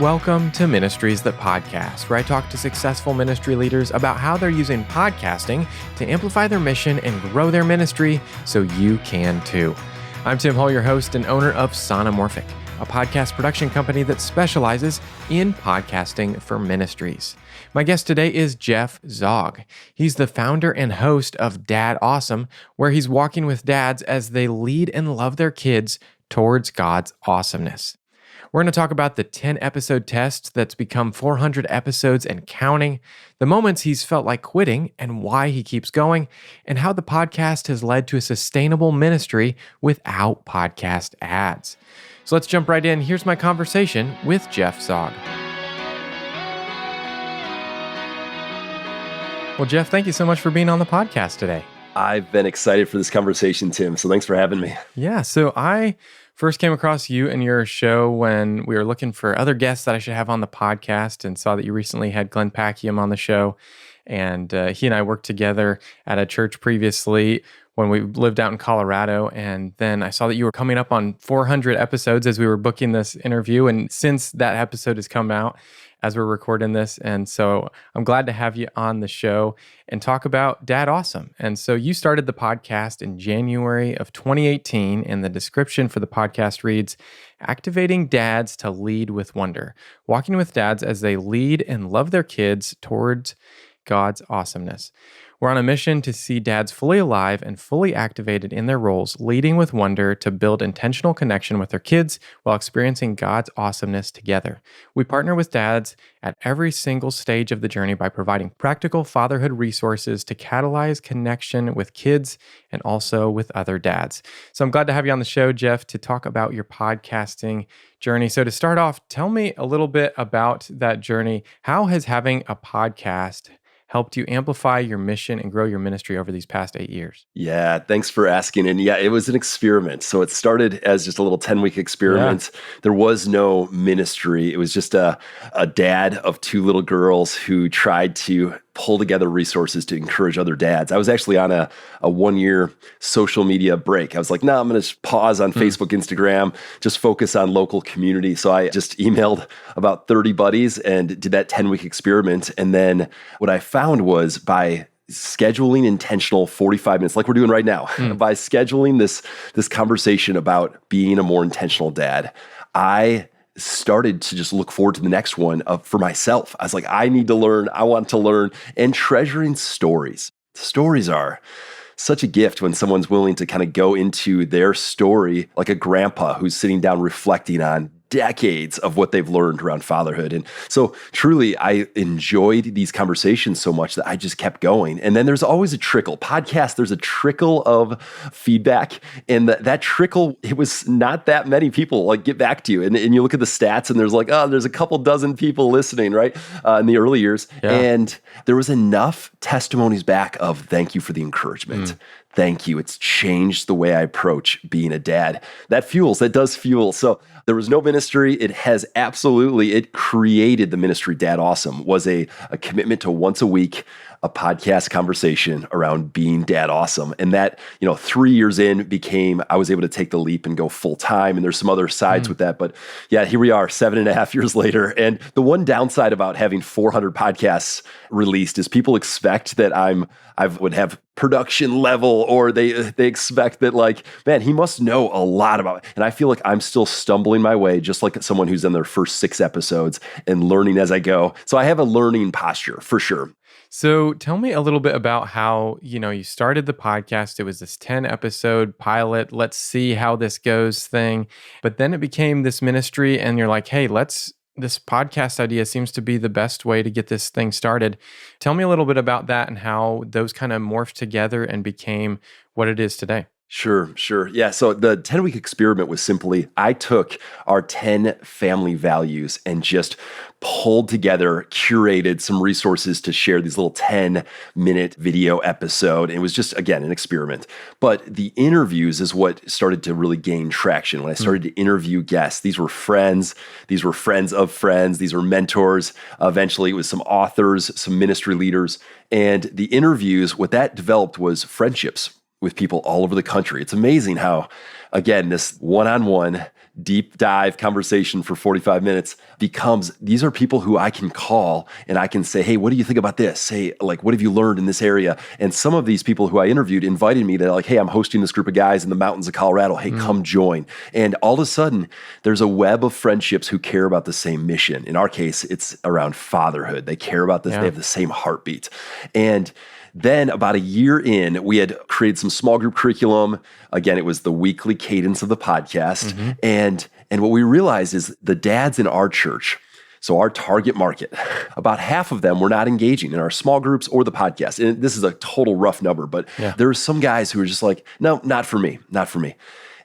Welcome to Ministries That Podcast, where I talk to successful ministry leaders about how they're using podcasting to amplify their mission and grow their ministry so you can too. I'm Tim Hall, your host and owner of Sonomorphic, a podcast production company that specializes in podcasting for ministries. My guest today is Jeff Zaugg. He's the founder and host of DadAwesome, where he's walking with dads as they lead and love their kids towards God's awesomeness. We're going to talk about the 10-episode test that's become 400 episodes and counting, the moments he's felt like quitting and why he keeps going, and how the podcast has led to a sustainable ministry without podcast ads. So let's jump right in. Here's my conversation with Jeff Zaugg. Well, Jeff, thank you so much for being on the podcast today. I've been excited for this conversation, Tim, so thanks for having me. Yeah, so I first came across you and your show when we were looking for other guests that I should have on the podcast and saw that you recently had Glenn Packiam on the show. And he and I worked together at a church previously when we lived out in Colorado. And then I saw that you were coming up on 400 episodes as we were booking this interview. And since that episode has come out, as we're recording this. And so I'm glad to have you on the show and talk about DadAwesome. And so you started the podcast in January of 2018, and the description for the podcast reads, activating dads to lead with wonder, walking with dads as they lead and love their kids towards God's awesomeness. We're on a mission to see dads fully alive and fully activated in their roles, leading with wonder to build intentional connection with their kids while experiencing God's awesomeness together. We partner with dads at every single stage of the journey by providing practical fatherhood resources to catalyze connection with kids and also with other dads. So I'm glad to have you on the show, Jeff, to talk about your podcasting journey. So to start off, tell me a little bit about that journey. How has having a podcast helped you amplify your mission and grow your ministry over these past 8 years? Yeah, thanks for asking. And yeah, it was an experiment. So it started as just a little 10-week experiment. Yeah. There was no ministry. It was just a dad of two little girls who tried to pull together resources to encourage other dads. I was actually on a 1-year social media break. I was like, no, I'm going to pause on Facebook, Instagram, just focus on local community. So I just emailed about 30 buddies and did that 10-week experiment. And then what I found was by scheduling intentional 45 minutes, like we're doing right now, by scheduling this conversation about being a more intentional dad, I started to just look forward to the next one for myself. I was like, I need to learn, I want to learn, and treasuring stories. Stories are such a gift when someone's willing to kind of go into their story, like a grandpa who's sitting down reflecting on decades of what they've learned around fatherhood. And so truly, I enjoyed these conversations so much that I just kept going. And then there's always a trickle. Podcast, there's a trickle of feedback. And that trickle, it was not that many people like get back to you. And you look at the stats and there's like, oh, there's a couple dozen people listening, right? In the early years. Yeah. And there was enough testimonies back of thank you for the encouragement. Thank you. It's changed the way I approach being a dad. That does fuel. So there was no ministry. It created the ministry. DadAwesome was a commitment to once a week, a podcast conversation around being DadAwesome. And that, 3 years in I was able to take the leap and go full time. And there's some other sides with that. But yeah, here we are 7.5 years later. And the one downside about having 400 podcasts released is people expect that I would have production level, or they expect that like, man, he must know a lot about it. And I feel like I'm still stumbling my way, just like someone who's in their first 6 episodes and learning as I go. So I have a learning posture for sure. So tell me a little bit about how, you started the podcast. It was this 10-episode pilot. Let's see how this goes thing. But then it became this ministry and you're like, hey, this podcast idea seems to be the best way to get this thing started. Tell me a little bit about that and how those kind of morphed together and became what it is today. Sure. Yeah. So the 10-week experiment was simply, I took our 10 family values and just pulled together, curated some resources to share these little 10-minute video episode. And it was just, again, an experiment. But the interviews is what started to really gain traction. When I started to interview guests, these were friends of friends, these were mentors. Eventually, it was some authors, some ministry leaders. And the interviews, what that developed was friendships with people all over the country. It's amazing how, again, this one-on-one deep dive conversation for 45 minutes becomes, these are people who I can call and I can say, hey, what do you think about this? Say, like, what have you learned in this area? And some of these people who I interviewed invited me. They're like, hey, I'm hosting this group of guys in the mountains of Colorado. Hey, come join. And all of a sudden, there's a web of friendships who care about the same mission. In our case, it's around fatherhood. They care about this. They have the same heartbeat. And then about a year in, we had created some small group curriculum. Again, it was the weekly cadence of the podcast. And what we realized is the dads in our church, so our target market, about half of them were not engaging in our small groups or the podcast. And this is a total rough number, but there were some guys who were just like, no, not for me, not for me.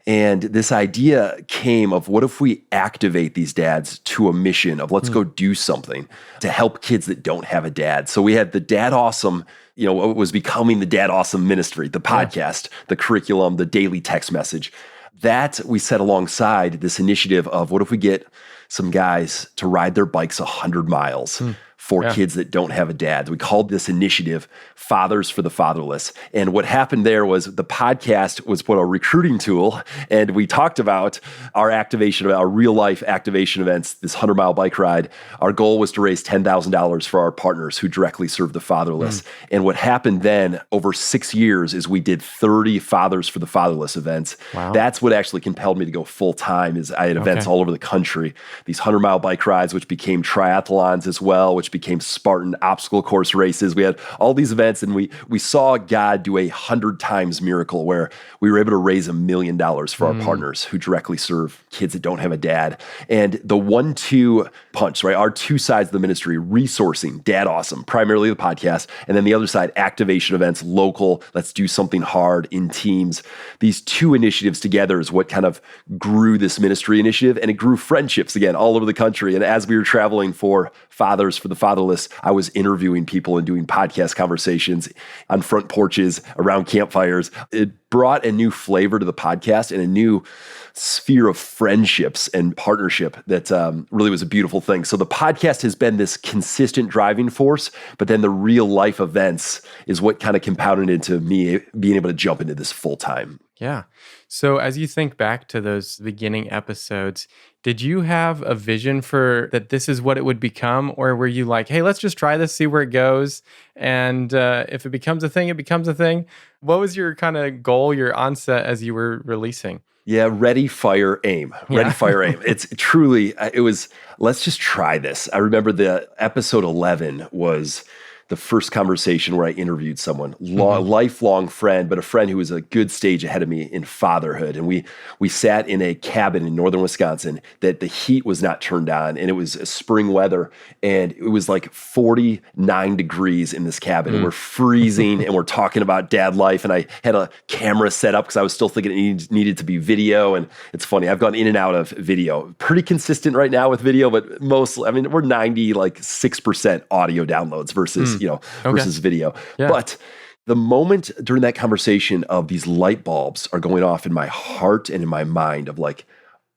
And this idea came of, what if we activate these dads to a mission of let's go do something to help kids that don't have a dad. So we had the DadAwesome, what was becoming the DadAwesome ministry, the podcast, the curriculum, the daily text message. That we set alongside this initiative of, what if we get some guys to ride their bikes 100 miles for kids that don't have a dad. We called this initiative Fathers for the Fatherless. And what happened there was the podcast was put a recruiting tool, and we talked about our activation, our real life activation events, this 100-mile bike ride. Our goal was to raise $10,000 for our partners who directly serve the fatherless. And what happened then over 6 years is we did 30 Fathers for the Fatherless events. Wow. That's what actually compelled me to go full time. Is I had events all over the country, these 100-mile bike rides, which became triathlons as well, which became Spartan obstacle course races. We had all these events, and we saw God do 100 times miracle where we were able to raise $1 million for our partners who directly serve kids that don't have a dad. And the 1-2 punch, right? Our two sides of the ministry, resourcing, DadAwesome, primarily the podcast, and then the other side, activation events, local, let's do something hard in teams. These two initiatives together is what kind of grew this ministry initiative, and it grew friendships again all over the country. And as we were traveling for Fathers for the Fatherless, I was interviewing people and doing podcast conversations on front porches, around campfires. It brought a new flavor to the podcast and a new sphere of friendships and partnership that really was a beautiful thing. So the podcast has been this consistent driving force, but then the real life events is what kind of compounded into me being able to jump into this full time. Yeah. So as you think back to those beginning episodes, did you have a vision for that this is what it would become? Or were you like, hey, let's just try this, see where it goes. And if it becomes a thing, it becomes a thing. What was your kind of goal, your onset as you were releasing? Yeah, ready, fire, aim. Ready, fire, aim. It's truly, it was, let's just try this. I remember the episode 11 was the first conversation where I interviewed someone, lifelong friend, but a friend who was a good stage ahead of me in fatherhood. And we sat in a cabin in northern Wisconsin that the heat was not turned on, and it was spring weather, and it was like 49 degrees in this cabin. And we're freezing, and we're talking about dad life. And I had a camera set up because I was still thinking it needed to be video. And it's funny, I've gone in and out of video. Pretty consistent right now with video, but mostly, I mean, we're 6% audio downloads versus versus video. Yeah. But the moment during that conversation of these light bulbs are going off in my heart and in my mind of like,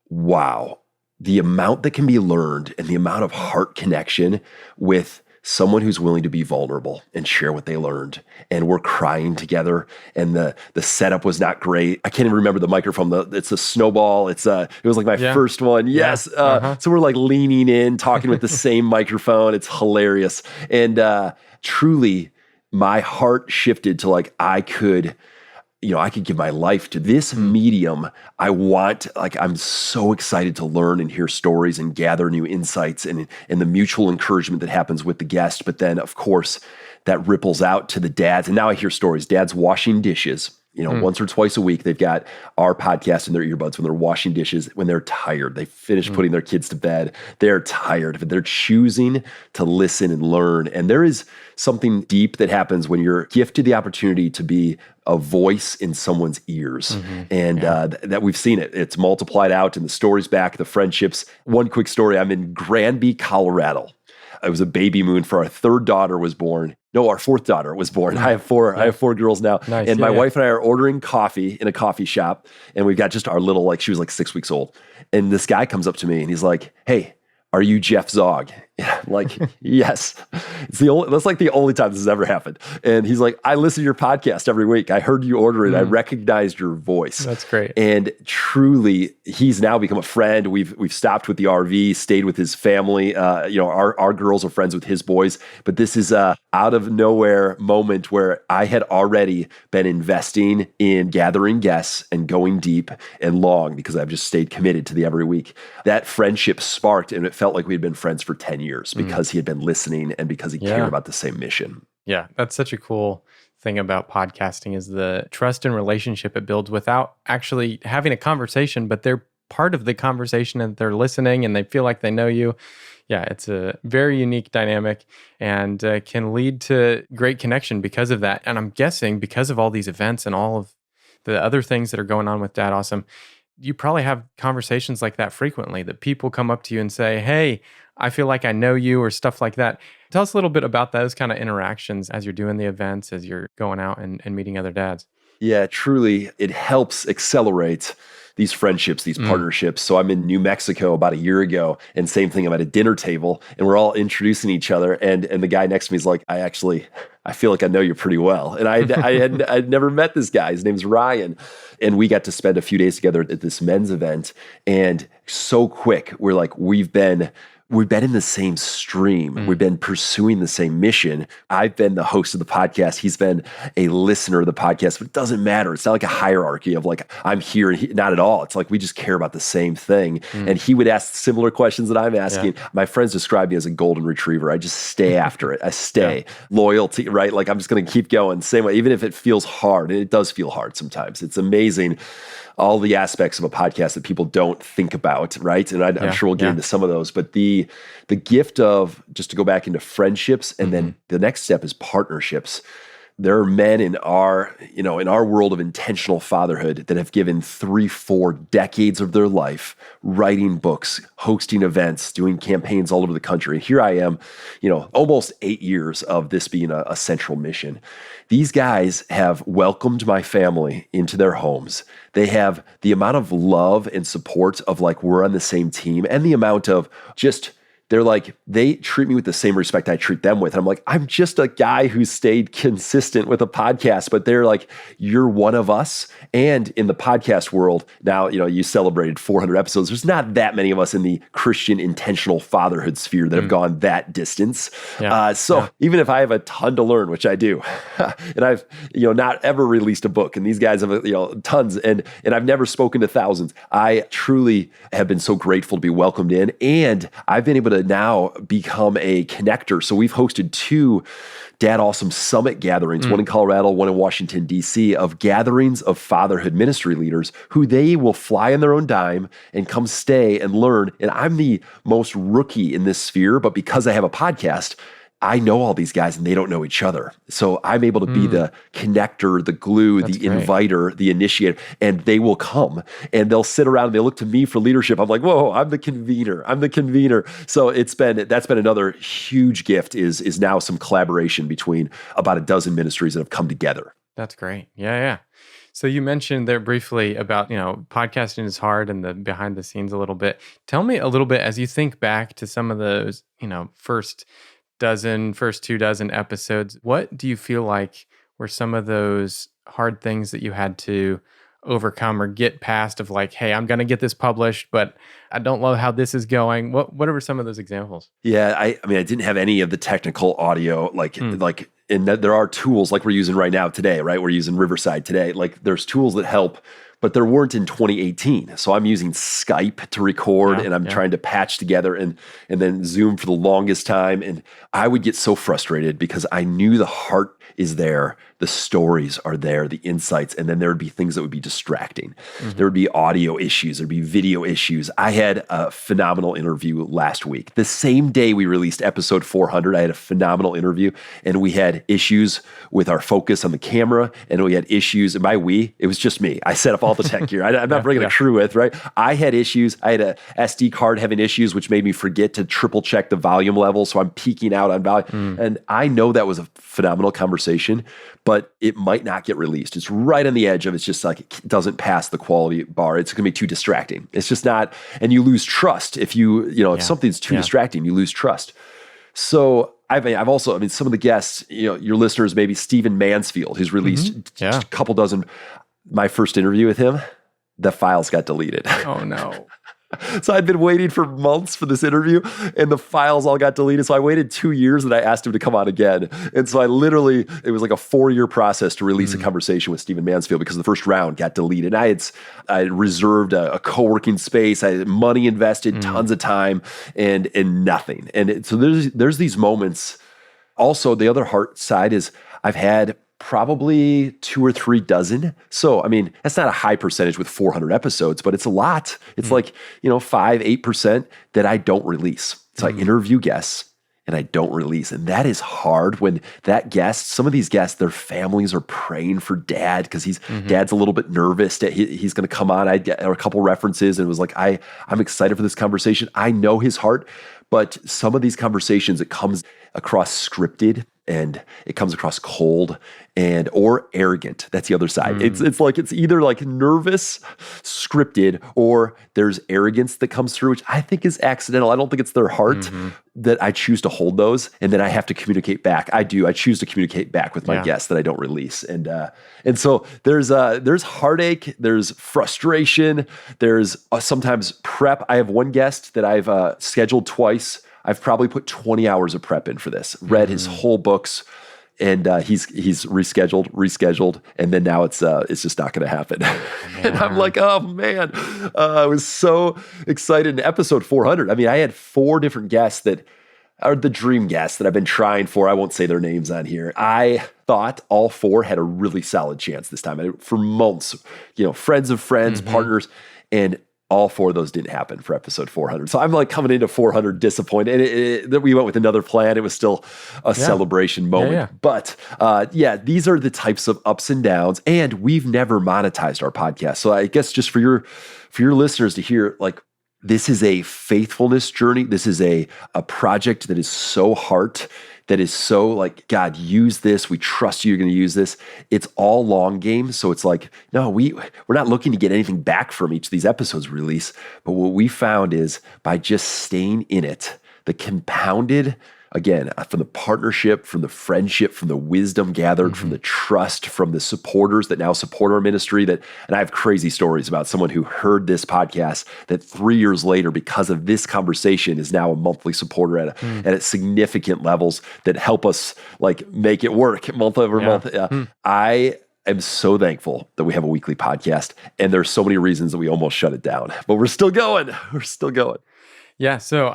wow, the amount that can be learned and the amount of heart connection with someone who's willing to be vulnerable and share what they learned. And we're crying together, and the setup was not great. I can't even remember the microphone. It's a snowball. It was like my first one. Yes. So we're like leaning in, talking with the same microphone. It's hilarious. And truly, my heart shifted to like, I could give my life to this medium. I'm so excited to learn and hear stories and gather new insights and the mutual encouragement that happens with the guest. But then, of course, that ripples out to the dads. And now I hear stories. Dads washing dishes. Once or twice a week, they've got our podcast in their earbuds when they're washing dishes, when they're tired. They finish putting their kids to bed. They're tired, but they're choosing to listen and learn. And there is something deep that happens when you're gifted the opportunity to be a voice in someone's ears. And that we've seen it. It's multiplied out in the stories back, the friendships. One quick story. I'm in Granby, Colorado. It was a baby moon for our third daughter was born. No, our fourth daughter was born. I have four. I have 4 girls now. Nice. And my wife and I are ordering coffee in a coffee shop, and we've got just our little, she was like 6 weeks old. And this guy comes up to me and he's like, "Hey, are you Jeff Zaugg?" Yeah, like, yes. That's like the only time this has ever happened. And he's like, I listen to your podcast every week. I heard you order it. I recognized your voice. That's great. And truly, he's now become a friend. We've stopped with the RV, stayed with his family. Our girls are friends with his boys. But this is a out of nowhere moment where I had already been investing in gathering guests and going deep and long because I've just stayed committed to the every week. That friendship sparked, and it felt like we'd been friends for 10 years because he had been listening and because he cared about the same mission. Yeah, that's such a cool thing about podcasting is the trust and relationship it builds without actually having a conversation, but they're part of the conversation and they're listening and they feel like they know you. Yeah, it's a very unique dynamic and can lead to great connection because of that. And I'm guessing because of all these events and all of the other things that are going on with DadAwesome, you probably have conversations like that frequently, that people come up to you and say, hey, I feel like I know you, or stuff like that. Tell us a little bit about those kind of interactions as you're doing the events, as you're going out and meeting other dads. Yeah, truly, it helps accelerate these friendships, these partnerships. So I'm in New Mexico about a year ago, and same thing, I'm at a dinner table and we're all introducing each other. And the guy next to me is like, I feel like I know you pretty well. And I'd never met this guy. His name's Ryan. And we got to spend a few days together at this men's event. And so quick, we're like, we've been in the same stream. We've been pursuing the same mission. I've been the host of the podcast. He's been a listener of the podcast, but it doesn't matter. It's not like a hierarchy of like, I'm here and not at all. It's like, we just care about the same thing. And he would ask similar questions that I'm asking. Yeah. My friends describe me as a golden retriever. I just stay after it. I stay. Loyalty, right? Like I'm just going to keep going. Same way, even if it feels hard, and it does feel hard sometimes. It's amazing. All the aspects of a podcast that people don't think about, right? And I'm sure we'll get into some of those. But the gift of, just to go back into friendships, and then the next step is partnerships. There are men in our world of intentional fatherhood that have given 3-4 decades of their life writing books, hosting events, doing campaigns all over the country. Here I am, almost 8 years of this being a central mission. These guys have welcomed my family into their homes. They have the amount of love and support of like, we're on the same team, and the amount of just, they're like, they treat me with the same respect I treat them with. And I'm like, I'm just a guy who stayed consistent with a podcast, but they're like, you're one of us. And in the podcast world, now, you celebrated 400 episodes. There's not that many of us in the Christian intentional fatherhood sphere that have gone that distance. Even if I have a ton to learn, which I do, and I've, not ever released a book, and these guys have, tons, and I've never spoken to thousands. I truly have been so grateful to be welcomed in, and I've been able to now become a connector. So we've hosted 2 DadAwesome Summit gatherings, one in Colorado, one in Washington, D.C., of gatherings of fatherhood ministry leaders who they will fly on their own dime and come stay and learn. And I'm the most rookie in this sphere, but because I have a podcast, I know all these guys and they don't know each other. So I'm able to be the connector, the glue, the inviter, the initiator, and they will come and they'll sit around and they look to me for leadership. I'm like, whoa, I'm the convener. So that's been another huge gift is now some collaboration between about a dozen ministries that have come together. That's great. Yeah. So you mentioned there briefly about, podcasting is hard and the behind the scenes a little bit. Tell me a little bit as you think back to some of those, first 2 dozen episodes, what do you feel like were some of those hard things that you had to overcome or get past of like, hey, I'm going to get this published, but I don't love how this is going? What are some of those examples? Yeah, I didn't have any of the technical audio, and there are tools like we're using right now today, right? We're using Riverside today. Like there's tools that help, but there weren't in 2018. So I'm using Skype to record and I'm trying to patch together and then Zoom for the longest time. And I would get so frustrated because I knew the heart is there, the stories are there, the insights, and then there would be things that would be distracting. There would be audio issues, there'd be video issues. I had a phenomenal interview last week. The same day we released episode 400, I had a phenomenal interview, and we had issues with our focus on the camera, and we had issues, and by we, it was just me. I set up all the tech gear. I'm not bringing a crew with, right? I had issues. I had a SD card having issues, which made me forget to triple check the volume level, so I'm peaking out on volume. And I know that was a phenomenal conversation, but but it might not get released. It's right on the edge of it's just like it doesn't pass the quality bar. It's going to be too distracting. It's just not, and you lose trust if if something's too distracting, you lose trust. So I've also, some of the guests, your listeners, maybe Stephen Mansfield, who's released a couple dozen. My first interview with him, the files got deleted. Oh no. So I'd been waiting for months for this interview and the files all got deleted. So I waited 2 years and I asked him to come on again. And so it was like a 4-year process to release a conversation with Stephen Mansfield because the first round got deleted. I had reserved a co-working space. I had money invested, tons of time and nothing. And so there's these moments. Also, the other hard side is I've had probably 2 or 3 dozen. So, that's not a high percentage with 400 episodes, but it's a lot. It's 5-8% that I don't release. So I interview guests and I don't release. And that is hard when some of these guests, their families are praying for dad because dad's a little bit nervous that he's going to come on. I get a couple references and it was like, I'm excited for this conversation. I know his heart, but some of these conversations, it comes across scripted and it comes across cold or arrogant. That's the other side. It's either like nervous, scripted, or there's arrogance that comes through, which I think is accidental. I don't think it's their heart that I choose to hold those. And then I have to communicate back. I choose to communicate back with my guests that I don't release. And so there's heartache, there's frustration, there's sometimes prep. I have one guest that I've scheduled twice. I've probably put 20 hours of prep in for this, read his whole books, and he's rescheduled, and then now it's just not going to happen. And I'm like, oh man, I was so excited in episode 400. I had 4 different guests that are the dream guests that I've been trying for. I won't say their names on here. I thought all 4 had a really solid chance this time. For months, friends of friends, partners, and all 4 of those didn't happen for episode 400. So I'm like coming into 400 disappointed. And we went with another plan. It was still a celebration moment. Yeah. But these are the types of ups and downs. And we've never monetized our podcast. So I guess just for your listeners to hear, like, this is a faithfulness journey. This is a project that is so heart, that is so like, God, use this. We trust you're going to use this. It's all long game. So it's like, no, we're not looking to get anything back from each of these episodes release. But what we found is by just staying in it, the compounded, again, from the partnership, from the friendship, from the wisdom gathered, from the trust, from the supporters that now support our ministry. And I have crazy stories about someone who heard this podcast that 3 years later, because of this conversation, is now a monthly supporter at significant levels that help us like make it work month over month. I am so thankful that we have a weekly podcast, and there's so many reasons that we almost shut it down, but we're still going. We're still going. Yeah, so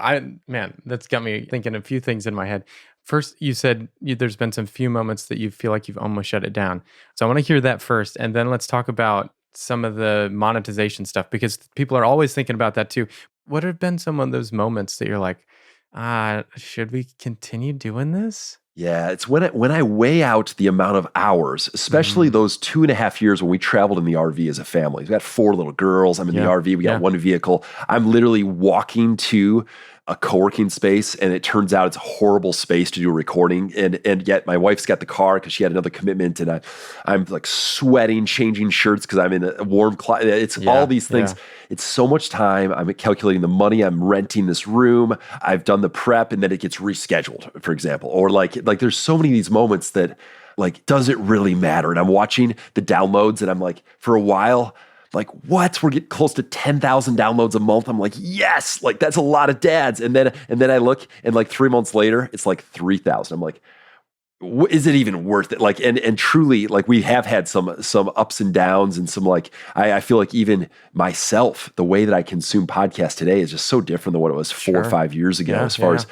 that's got me thinking a few things in my head. First, you said there's been some few moments that you feel like you've almost shut it down. So I want to hear that first, and then let's talk about some of the monetization stuff, because people are always thinking about that too. What have been some of those moments that you're like, should we continue doing this? Yeah, it's when I weigh out the amount of hours, especially those 2.5 years when we traveled in the RV as a family. We got 4 little girls. I'm in the RV. We got 1 vehicle. I'm literally walking to a co-working space, and it turns out it's a horrible space to do a recording. And yet my wife's got the car because she had another commitment, and I'm like sweating, changing shirts because I'm in a warm climate. It's all these things. Yeah. It's so much time. I'm calculating the money. I'm renting this room. I've done the prep, and then it gets rescheduled, for example. Or like there's so many of these moments that like, does it really matter? And I'm watching the downloads, and I'm like, for a while, like, what? We're getting close to 10,000 downloads a month. I'm like, yes, like that's a lot of dads. And then I look, and like 3 months later, it's like 3,000. I'm like, is it even worth it? Like, and truly, like we have had some ups and downs, and some like, I feel like even myself, the way that I consume podcasts today is just so different than what it was 4 or 5 years ago, as far as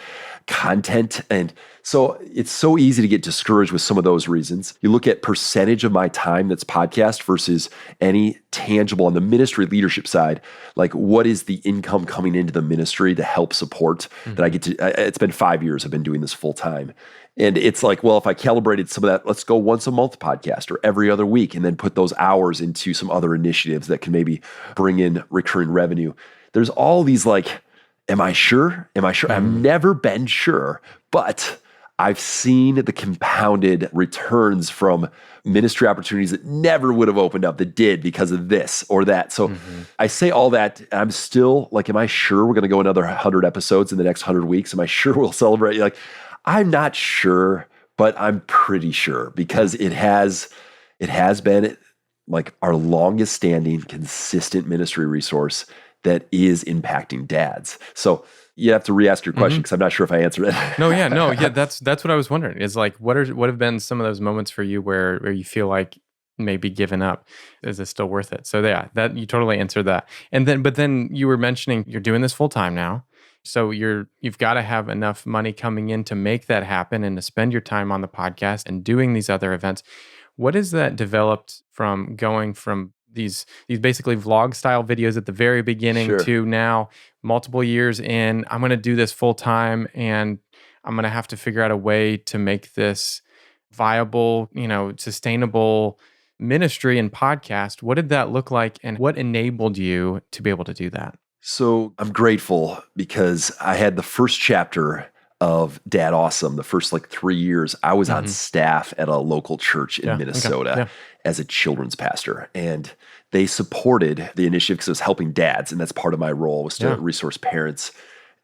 content. And so it's so easy to get discouraged with some of those reasons. You look at percentage of my time that's podcast versus any tangible on the ministry leadership side, like what is the income coming into the ministry to help support that I get to, it's been 5 years I've been doing this full time. And it's like, well, if I calibrated some of that, let's go once a month podcast or every other week, and then put those hours into some other initiatives that can maybe bring in recurring revenue. There's all these like, am I sure? I've never been sure, but I've seen the compounded returns from ministry opportunities that never would have opened up that did because of this or that. So I say all that, and I'm still like, am I sure we're going to go another 100 episodes in the next 100 weeks? Am I sure we'll celebrate? Like, I'm not sure, but I'm pretty sure because it has been like our longest standing, consistent ministry resource that is impacting dads. So you have to re-ask your question because I'm not sure if I answered it. Yeah. That's what I was wondering. Is like, what have been some of those moments for you where you feel like maybe giving up? Is it still worth it? So yeah, that you totally answered that. But then you were mentioning you're doing this full time now. So you've got to have enough money coming in to make that happen and to spend your time on the podcast and doing these other events. What is that developed from going from these basically vlog style videos at the very beginning to now multiple years in, I'm going to do this full time and I'm going to have to figure out a way to make this viable, sustainable ministry and podcast. What did that look like and what enabled you to be able to do that? So I'm grateful because I had the first chapter of DadAwesome, the first 3 years, I was on staff at a local church in Minnesota as a children's pastor. And they supported the initiative because it was helping dads. And that's part of my role was to resource parents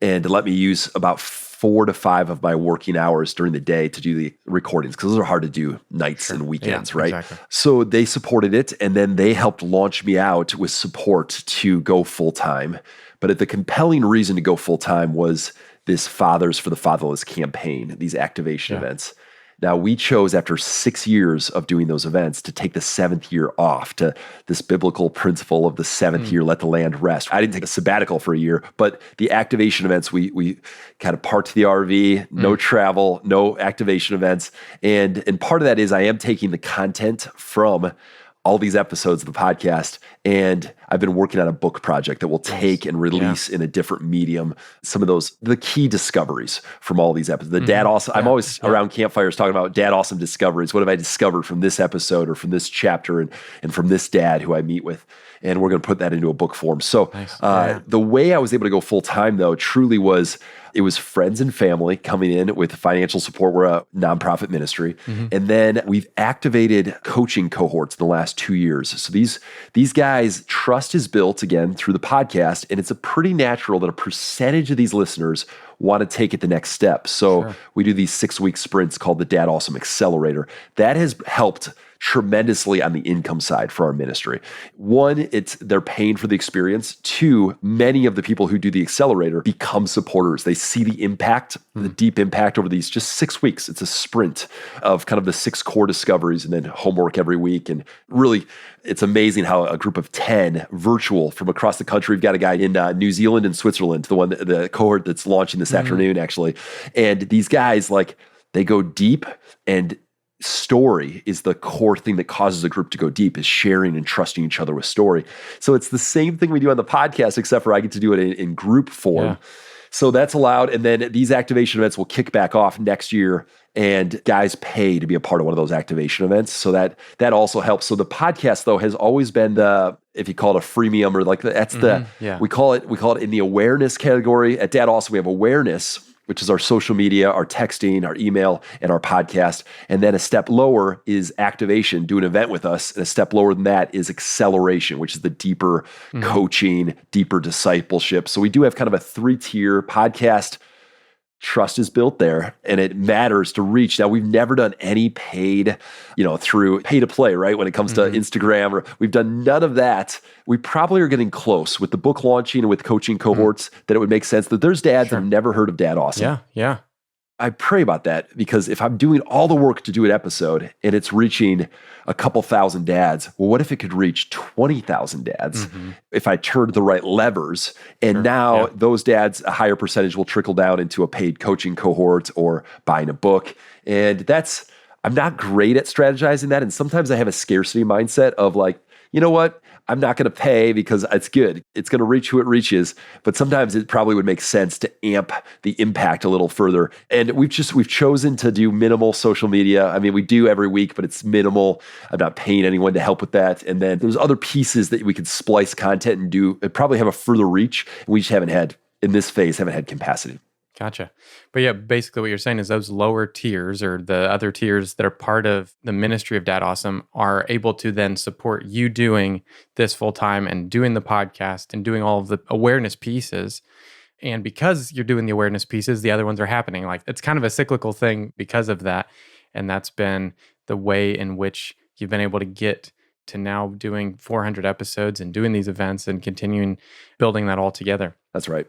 and to let me use about 4 to 5 of my working hours during the day to do the recordings because those are hard to do nights and weekends, right? Exactly. So they supported it and then they helped launch me out with support to go full-time. But the compelling reason to go full-time was this Fathers for the Fatherless campaign, these activation events. Now, we chose after 6 years of doing those events to take the 7th year off to this biblical principle of the 7th year, let the land rest. I didn't take a sabbatical for a year, but the activation events, we kind of parked the RV, no travel, no activation events. And part of that is I am taking the content from all these episodes of the podcast, and I've been working on a book project that will take and release in a different medium some of the key discoveries from all these episodes. The DadAwesome, I'm always around campfires talking about DadAwesome discoveries. What have I discovered from this episode or from this chapter and from this dad who I meet with? And we're going to put that into a book form. So the way I was able to go full time though truly was, it was friends and family coming in with financial support. We're a nonprofit ministry. And then we've activated coaching cohorts in the last 2 years. So these guys, trust is built again through the podcast. And it's a pretty natural that a percentage of these listeners want to take it the next step. So we do these 6-week sprints called the DadAwesome Accelerator. That has helped tremendously on the income side for our ministry. One, they're paying for the experience. 2, many of the people who do the accelerator become supporters. They see the impact, the deep impact over these just 6 weeks. It's a sprint of kind of the 6 core discoveries and then homework every week. And really, it's amazing how a group of 10 virtual from across the country. We've got a guy in New Zealand and Switzerland, the cohort that's launching this afternoon, actually. And these guys, they go deep, and story is the core thing that causes a group to go deep, is sharing and trusting each other with story. So it's the same thing we do on the podcast, except for I get to do it in group form. So that's allowed. And then these activation events will kick back off next year, and guys pay to be a part of one of those activation events. So that also helps. So the podcast though has always been if you call it a freemium or that's we call it in the awareness category. At DadAwesome, we have awareness, which is our social media, our texting, our email, and our podcast. And then a step lower is activation, do an event with us. And a step lower than that is acceleration, which is the deeper coaching, deeper discipleship. So we do have kind of a 3-tier podcast. Trust is built there, and it matters to reach. Now, we've never done any paid, through pay to play, right? When it comes to Instagram, or we've done none of that. We probably are getting close with the book launching and with coaching cohorts that it would make sense that there's dads that have never heard of DadAwesome. Yeah. I pray about that because if I'm doing all the work to do an episode and it's reaching a couple thousand dads, well, what if it could reach 20,000 dads if I turned the right levers? And now those dads, a higher percentage will trickle down into a paid coaching cohort or buying a book. And I'm not great at strategizing that. And sometimes I have a scarcity mindset of you know what? I'm not going to pay because it's good. It's going to reach who it reaches. But sometimes it probably would make sense to amp the impact a little further. And we've chosen to do minimal social media. I mean, we do every week, but it's minimal. I'm not paying anyone to help with that. And then there's other pieces that we could splice content and do. It probably have a further reach. And we just haven't had, in this phase, haven't had capacity. Gotcha. But yeah, basically what you're saying is those lower tiers or the other tiers that are part of the ministry of DadAwesome are able to then support you doing this full time and doing the podcast and doing all of the awareness pieces. And because you're doing the awareness pieces, the other ones are happening. Like it's kind of a cyclical thing because of that. And that's been the way in which you've been able to get to now doing 400 episodes and doing these events and continuing building that all together. That's right.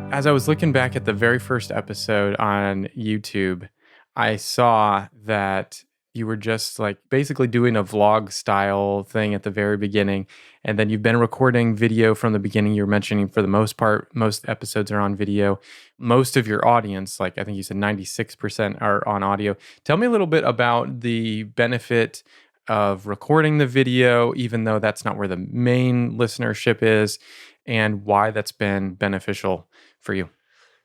As I was looking back at the very first episode on YouTube, I saw that you were just like basically doing a vlog style thing at the very beginning. And then you've been recording video from the beginning. You were mentioning for the most part, most episodes are on video. Most of your audience, like I think you said 96% are on audio. Tell me a little bit about the benefit of recording the video, even though that's not where the main listenership is, and why that's been beneficial for you.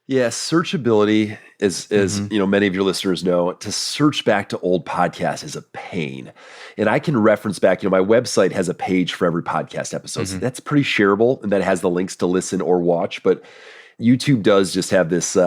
Yeah, searchability is many of your listeners know, to search back to old podcasts is a pain. And I can reference back, my website has a page for every podcast episode. So that's pretty shareable, and that has the links to listen or watch. But YouTube does just have this,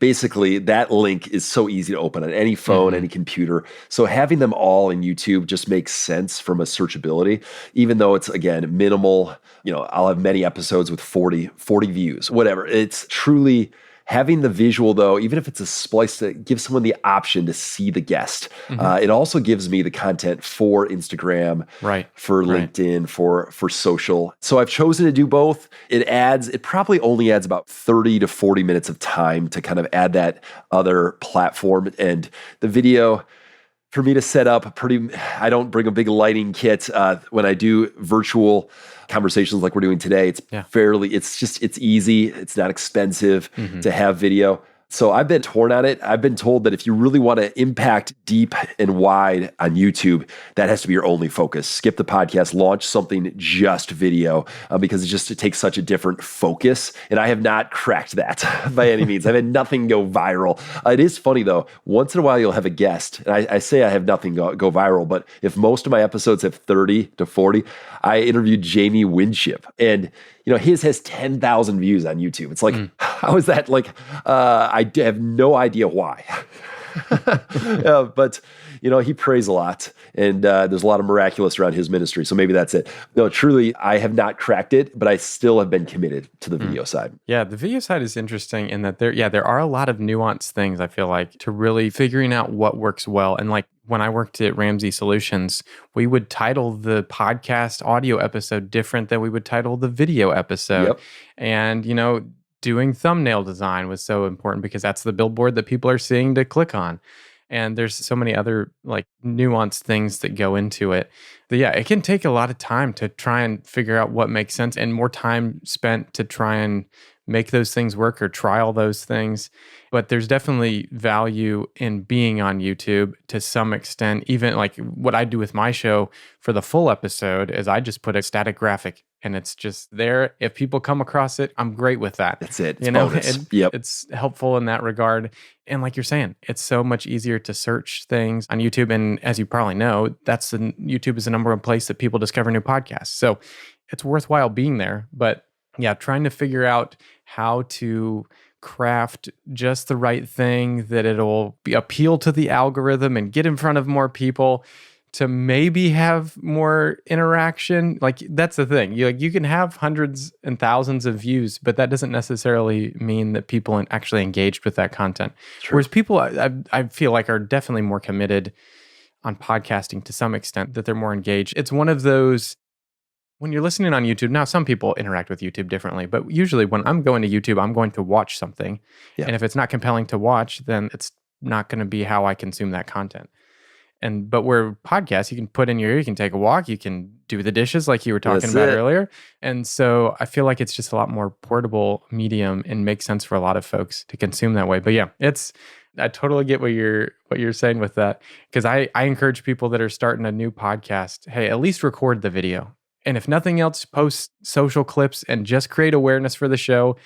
basically that link is so easy to open on any phone, any computer. So having them all in YouTube just makes sense from a searchability, even though it's, again, minimal. I'll have many episodes with 40 views, whatever. It's truly having the visual, though, even if it's a splice, that gives someone the option to see the guest. It also gives me the content for Instagram, for LinkedIn, for social. So I've chosen to do both. It probably only adds about 30 to 40 minutes of time to kind of add that other platform. And the video, for me to set up I don't bring a big lighting kit. When I do virtual conversations like we're doing today, it's easy. It's not expensive to have video. So I've been torn on it. I've been told that if you really want to impact deep and wide on YouTube, that has to be your only focus. Skip the podcast, launch something just video, because it takes such a different focus. And I have not cracked that by any means. I've had nothing go viral. It is funny though, once in a while you'll have a guest, and I say I have nothing go viral, but if most of my episodes have 30 to 40, I interviewed Jamie Winship, and his has 10,000 views on YouTube. It's like, how is that? Like, I have no idea why. But, he prays a lot, and there's a lot of miraculous around his ministry. So maybe that's it. No, truly, I have not cracked it, but I still have been committed to the video side. Yeah, the video side is interesting in that there are a lot of nuanced things, I feel like, to really figuring out what works well. And like when I worked at Ramsey Solutions, we would title the podcast audio episode different than we would title the video episode. Yep. And, doing thumbnail design was so important because that's the billboard that people are seeing to click on. And there's so many other like nuanced things that go into it. But yeah, it can take a lot of time to try and figure out what makes sense, and more time spent to try and make those things work or trial those things. But there's definitely value in being on YouTube to some extent. Even like what I do with my show for the full episode is I just put a static graphic and it's just there. If people come across it, I'm great with that. That's it. It's bonus. It's helpful in that regard. And like you're saying, it's so much easier to search things on YouTube. And as you probably know, YouTube is the number one place that people discover new podcasts. So it's worthwhile being there. But yeah, trying to figure out how to craft just the right thing that it'll appeal to the algorithm and get in front of more people to maybe have more interaction. Like that's the thing. You can have hundreds and thousands of views, but that doesn't necessarily mean that people actually engaged with that content. True. Whereas people, I feel like, are definitely more committed on podcasting to some extent, that they're more engaged. It's one of those, when you're listening on YouTube, now some people interact with YouTube differently, but usually when I'm going to YouTube, I'm going to watch something. Yeah. And if it's not compelling to watch, then it's not going to be how I consume that content. But where podcasts, you can put in your ear, you can take a walk, you can do the dishes like you were talking about earlier. And so I feel like it's just a lot more portable medium and makes sense for a lot of folks to consume that way. But yeah, I totally get what you're saying with that, because I encourage people that are starting a new podcast, hey, at least record the video. And if nothing else, post social clips and just create awareness for the show.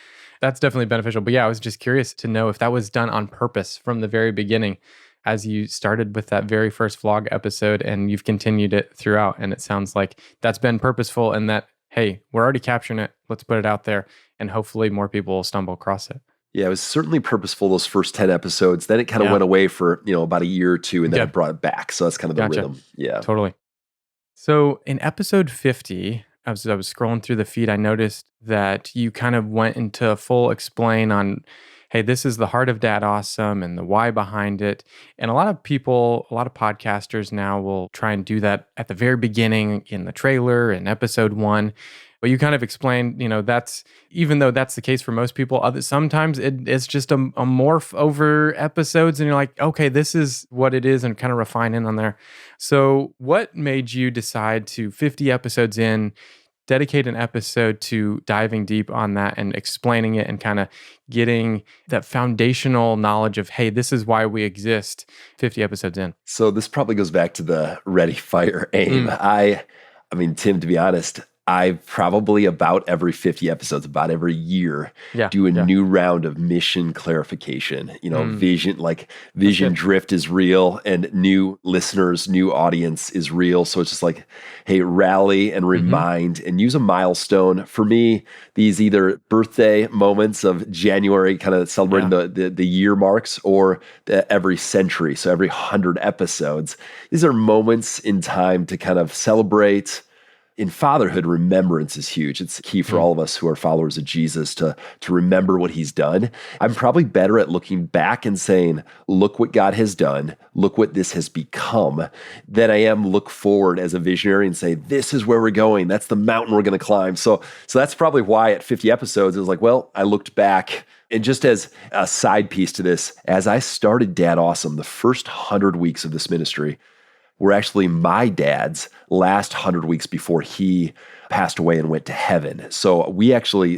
That's definitely beneficial. But yeah, I was just curious to know if that was done on purpose from the very beginning, as you started with that very first vlog episode and you've continued it throughout. And it sounds like that's been purposeful, and that, hey, we're already capturing it. Let's put it out there, and hopefully more people will stumble across it. Yeah, it was certainly purposeful those first 10 episodes. Then it kind of went away for, about a year or two, and then I brought it back. So that's kind of the rhythm. Yeah. Totally. So in episode 50, as I was scrolling through the feed, I noticed that you kind of went into a full explain on, hey, this is the heart of DadAwesome and the why behind it. And a lot of people, a lot of podcasters now will try and do that at the very beginning in the trailer in episode 1. But you kind of explained, that's, even though that's the case for most people, sometimes it's just a morph over episodes, and you're like, okay, this is what it is, and kind of refine in on there. So what made you decide to, 50 episodes in, dedicate an episode to diving deep on that and explaining it and kind of getting that foundational knowledge of, hey, this is why we exist 50 episodes in? So this probably goes back to the ready, fire, aim. I mean, Tim, to be honest, I probably about every 50 episodes, about every year, do a new round of mission clarification. Vision drift is real, and new listeners, new audience is real. So it's just like, hey, rally and remind and use a milestone. For me, these either birthday moments of January, kind of celebrating the year marks, or every century. So every 100 episodes. These are moments in time to kind of celebrate. In fatherhood, remembrance is huge. It's key for all of us who are followers of Jesus to remember what he's done. I'm probably better at looking back and saying, look what God has done, look what this has become, than I am look forward as a visionary and say, this is where we're going. That's the mountain we're going to climb. So that's probably why at 50 episodes, it was like, well, I looked back. And just as a side piece to this, as I started DadAwesome, the first 100 weeks of this ministry were actually my dad's last 100 weeks before he passed away and went to heaven. So we actually,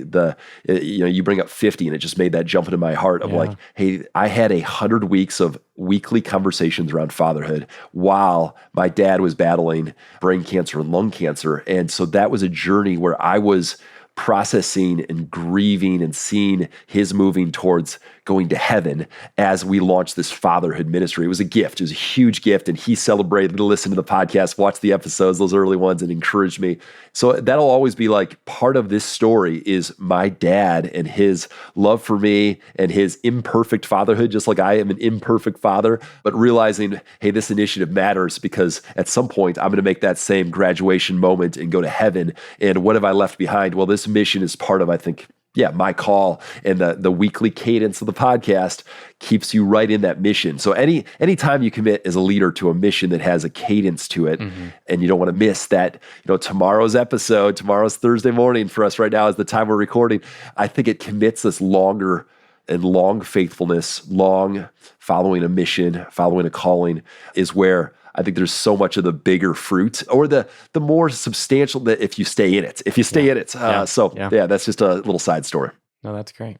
you bring up 50, and it just made that jump into my heart of like, hey, I had 100 weeks of weekly conversations around fatherhood while my dad was battling brain cancer and lung cancer. And so that was a journey where I was processing and grieving and seeing his moving towards going to heaven as we launched this fatherhood ministry. It was a gift. It was a huge gift. And he celebrated to listen to the podcast, watch the episodes, those early ones, and encouraged me. So that'll always be like part of this story is my dad and his love for me and his imperfect fatherhood, just like I am an imperfect father, but realizing, hey, this initiative matters because at some point I'm going to make that same graduation moment and go to heaven. And what have I left behind? Well, this mission is part of, I think, my call, and the weekly cadence of the podcast keeps you right in that mission. So anytime you commit as a leader to a mission that has a cadence to it, and you don't want to miss that, tomorrow's Thursday morning for us right now is the time we're recording. I think it commits us longer and long faithfulness, long following a mission, following a calling is where I think there's so much of the bigger fruit or the more substantial that if you stay in it. That's just a little side story. No, that's great.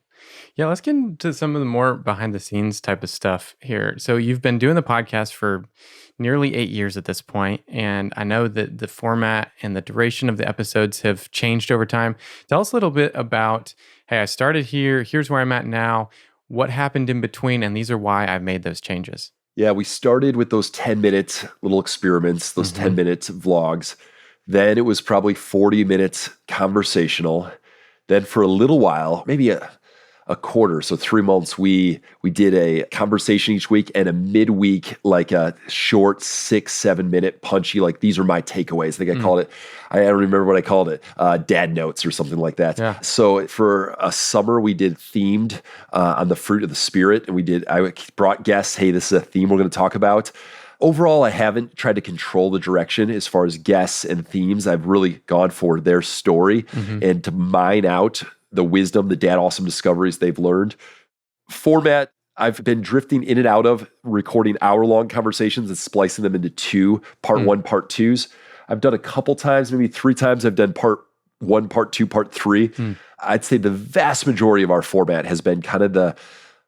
Yeah, let's get into some of the more behind the scenes type of stuff here. So you've been doing the podcast for nearly 8 years at this point, and I know that the format and the duration of the episodes have changed over time. Tell us a little bit about, hey, I started here, here's where I'm at now, what happened in between, and these are why I've made those changes. Yeah, we started with those 10-minute little experiments, those 10-minute vlogs. Then it was probably 40 minutes conversational. Then for a little while, maybe a quarter, so 3 months, we did a conversation each week and a midweek, like a short 6-7 minute punchy, like these are my takeaways. I think I called it, I don't remember what I called it, dad notes or something like that. Yeah. So for a summer, we did themed on the fruit of the spirit. And I brought guests, hey, this is a theme we're going to talk about. Overall, I haven't tried to control the direction as far as guests and themes. I've really gone for their story and to mine out the wisdom, the DadAwesome discoveries they've learned. Format, I've been drifting in and out of recording hour-long conversations and splicing them into two, part one, part twos. I've done a couple times, maybe 3 times I've done part one, part two, part three. I'd say the vast majority of our format has been kind of the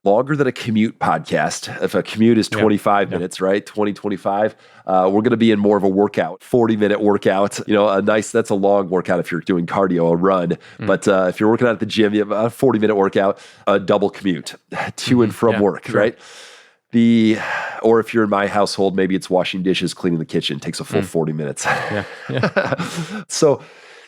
longer than a commute podcast. If a commute is 25 minutes, right? 20, 25, we're going to be in more of a workout, 40-minute workout. That's a long workout if you're doing cardio, a run. But if you're working out at the gym, you have a 40-minute workout, a double commute to and from work, right? Or if you're in my household, maybe it's washing dishes, cleaning the kitchen, takes a full 40 minutes. So,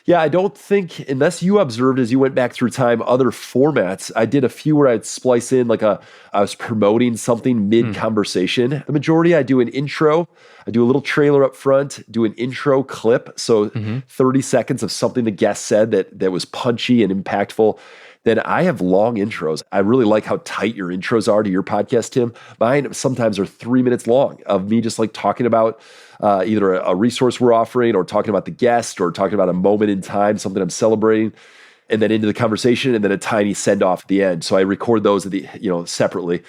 I don't think, unless you observed as you went back through time, other formats. I did a few where I'd splice in I was promoting something mid-conversation. The majority, I do an intro. I do a little trailer up front, do an intro clip. So 30 seconds of something the guest said that was punchy and impactful. Then I have long intros. I really like how tight your intros are to your podcast, Tim. Mine sometimes are 3 minutes long of me just talking about either a resource we're offering or talking about the guest or talking about a moment in time, something I'm celebrating, and then into the conversation and then a tiny send off at the end. So I record those separately.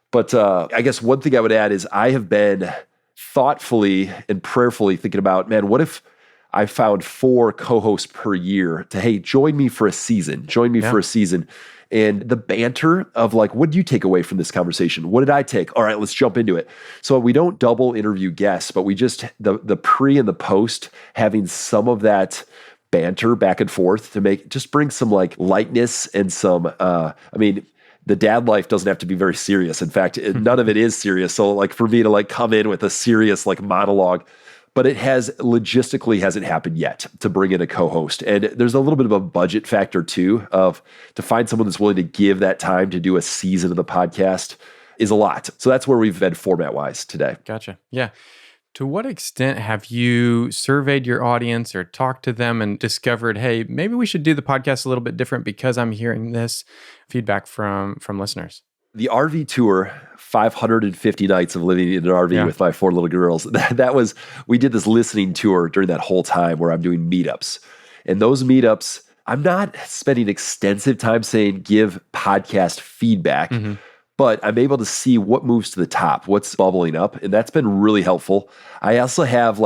But I guess one thing I would add is I have been thoughtfully and prayerfully thinking about, man, what if I found 4 co-hosts per year to, hey, join me for a season. And the banter of what did you take away from this conversation? What did I take? All right, let's jump into it. So we don't double interview guests, but we just, the pre and the post, having some of that banter back and forth to bring some lightness and some, the dad life doesn't have to be very serious. In fact, none of it is serious. So for me to come in with a serious monologue, but it logistically hasn't happened yet to bring in a co-host. And there's a little bit of a budget factor too, to find someone that's willing to give that time to do a season of the podcast is a lot. So that's where we've been format-wise today. Gotcha. Yeah. To what extent have you surveyed your audience or talked to them and discovered, hey, maybe we should do the podcast a little bit different because I'm hearing this feedback from listeners? The RV tour, 550 nights of living in an RV with my 4 little girls. We did this listening tour during that whole time where I'm doing meetups. And those meetups, I'm not spending extensive time saying give podcast feedback, but I'm able to see what moves to the top, what's bubbling up. And that's been really helpful. I also have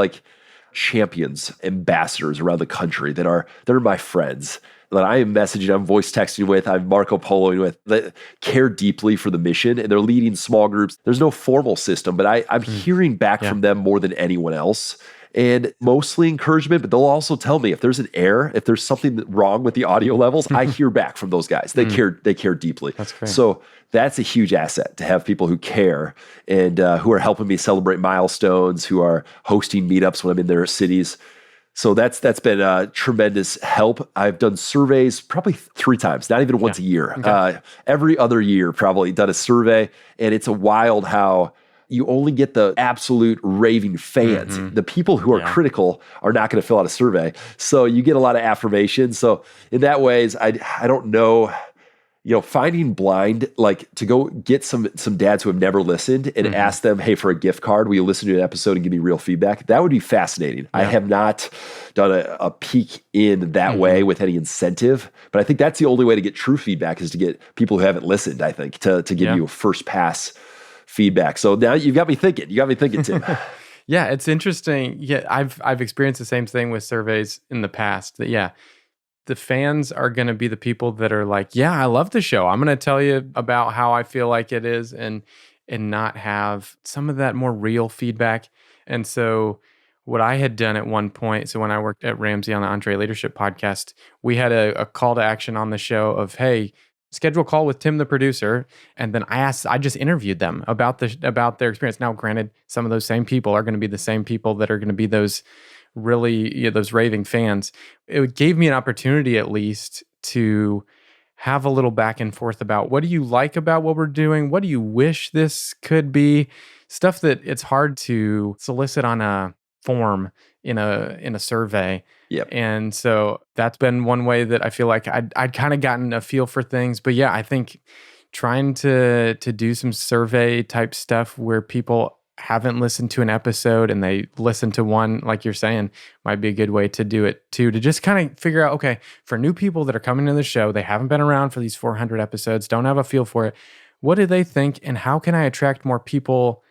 champions, ambassadors around the country that are my friends that I am messaging, I'm voice texting with, I'm Marco Poloing with, that care deeply for the mission, and they're leading small groups. There's no formal system, but I'm hearing back from them more than anyone else. And mostly encouragement, but they'll also tell me if there's an error, if there's something wrong with the audio levels, I hear back from those guys. They care deeply. That's great. So that's a huge asset to have people who care and who are helping me celebrate milestones, who are hosting meetups when I'm in their cities. So that's been a tremendous help. I've done surveys probably 3 times, not even once a year. Okay. Every other year, probably done a survey. And it's a wild how you only get the absolute raving fans. The people who are critical are not going to fill out a survey. So you get a lot of affirmation. So in that ways, I don't know, finding blind, to go get some dads who have never listened and ask them, hey, for a gift card, will you listen to an episode and give me real feedback? That would be fascinating. I have not done a peek in that way with any incentive, but I think that's the only way to get true feedback is to get people who haven't listened, I think, to give you a first pass feedback. So now you've got me thinking. You got me thinking, Tim. Yeah, it's interesting. Yeah, I've experienced the same thing with surveys in the past. That the fans are going to be the people that are like, yeah, I love the show. I'm going to tell you about how I feel like it is, and not have some of that more real feedback. And so what I had done at one point, so when I worked at Ramsey on the Entre Leadership podcast, we had a call to action on the show of, hey, schedule a call with Tim, the producer. And then I just interviewed them about their experience. Now, granted, some of those same people are going to be the same people that are going to be those really, those raving fans. It gave me an opportunity at least to have a little back and forth about what do you like about what we're doing? What do you wish this could be? Stuff that it's hard to solicit on a form in a survey. Yep. And so that's been one way that I feel like I'd kind of gotten a feel for things. But yeah, I think trying to do some survey type stuff where people haven't listened to an episode and they listen to one, like you're saying, might be a good way to do it too, to just kind of figure out, okay, for new people that are coming to the show, they haven't been around for these 400 episodes, don't have a feel for it. What do they think? And how can I attract more people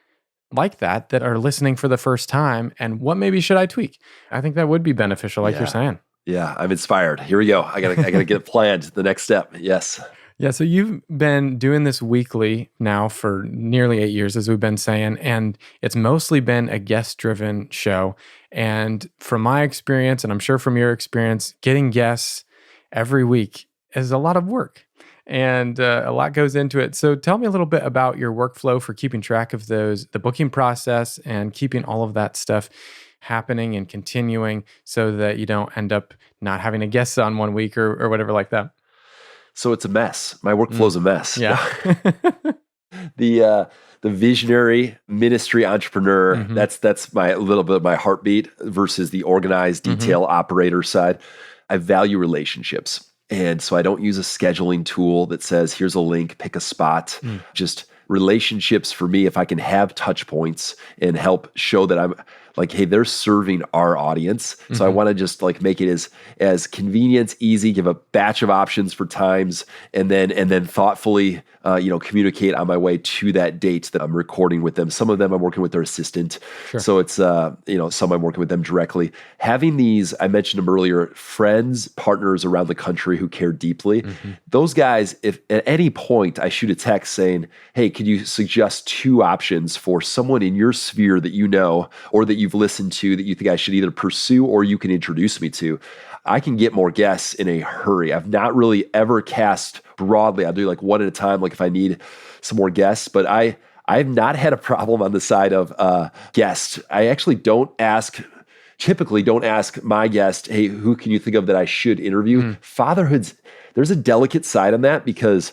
like that are listening for the first time? And what maybe should I tweak? I think that would be beneficial, like you're saying. Yeah, I'm inspired. Here we go. I gotta get it planned. The next step. Yes. Yeah, so you've been doing this weekly now for nearly 8 years, as we've been saying, and it's mostly been a guest-driven show. And from my experience, and I'm sure from your experience, getting guests every week is a lot of work, and a lot goes into it. So tell me a little bit about your workflow for keeping track of those, the booking process, and keeping all of that stuff happening and continuing so that you don't end up not having a guest on one week or whatever like that. So it's a mess. My workflow's a mess. Yeah. The visionary ministry entrepreneur, Mhm. that's my a little bit of my heartbeat versus the organized detail operator side. I value relationships. And so I don't use a scheduling tool that says, here's a link, pick a spot. Just relationships for me, if I can have touch points and help show that I'm like, hey, they're serving our audience. So I want to just like make it as convenient, easy, give a batch of options for times, and then thoughtfully communicate on my way to that date that I'm recording with them. Some of them I'm working with their assistant. Sure. So it's some I'm working with them directly. Having these, I mentioned them earlier, friends, partners around the country who care deeply. Those guys, if at any point I shoot a text saying, hey, could you suggest 2 options for someone in your sphere that you know or that you've listened to that you think I should either pursue or you can introduce me to, I can get more guests in a hurry. I've not really ever cast broadly. I'll do like one at a time, like if I need some more guests, but I've not had a problem on the side of guests. I actually typically don't ask my guest, hey, who can you think of that I should interview? Fatherhood's, there's a delicate side on that because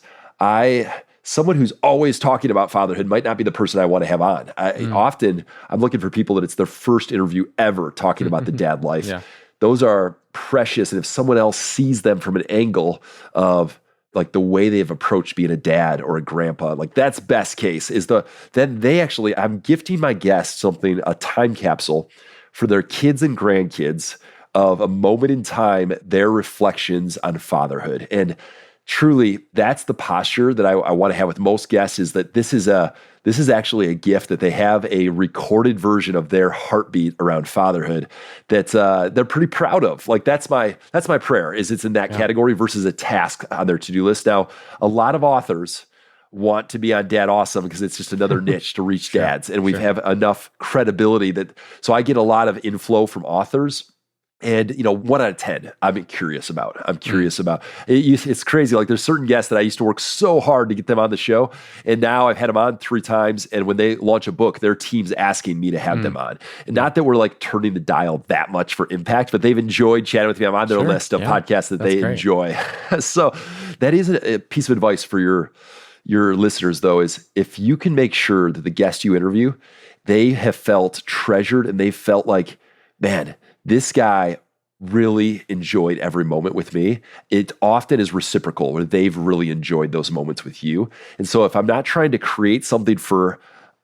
someone who's always talking about fatherhood might not be the person I want to have on. Often I'm looking for people that it's their first interview ever talking about the dad life. Yeah. Those are precious. And if someone else sees them from an angle of like the way they've approached being a dad or a grandpa, like that's best case I'm gifting my guests a time capsule for their kids and grandkids of a moment in time, their reflections on fatherhood. And truly, that's the posture that I want to have with most guests, is that this is actually a gift that they have a recorded version of their heartbeat around fatherhood that they're pretty proud of. Like that's my prayer, is it's in that category versus a task on their to-do list. Now, a lot of authors want to be on DadAwesome because it's just another niche to reach dads. And we have enough credibility so I get a lot of inflow from authors. And 1 out of 10, I'm curious about. It's crazy. Like there's certain guests that I used to work so hard to get them on the show, and now I've had them on 3 times. And when they launch a book, their team's asking me to have them on. And not that we're like turning the dial that much for impact, but they've enjoyed chatting with me. I'm on their list of podcasts that they enjoy. So that is a piece of advice for your listeners, though, is if you can make sure that the guests you interview, they have felt treasured and they felt like, man, this guy really enjoyed every moment with me. It often is reciprocal where they've really enjoyed those moments with you. And so if I'm not trying to create something for